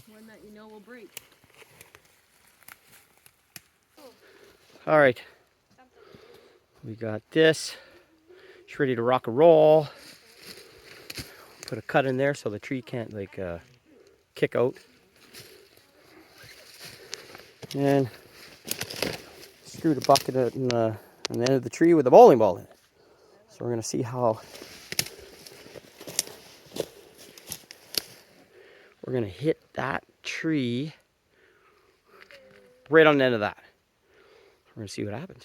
One that you know will break. All right. We got this. It's ready to rock and roll. Put a cut in there so the tree can't like kick out. And screw the bucket on the end of the tree with a bowling ball in it. So we're gonna see how we're gonna hit that tree right on the end of that. We're gonna see what happens.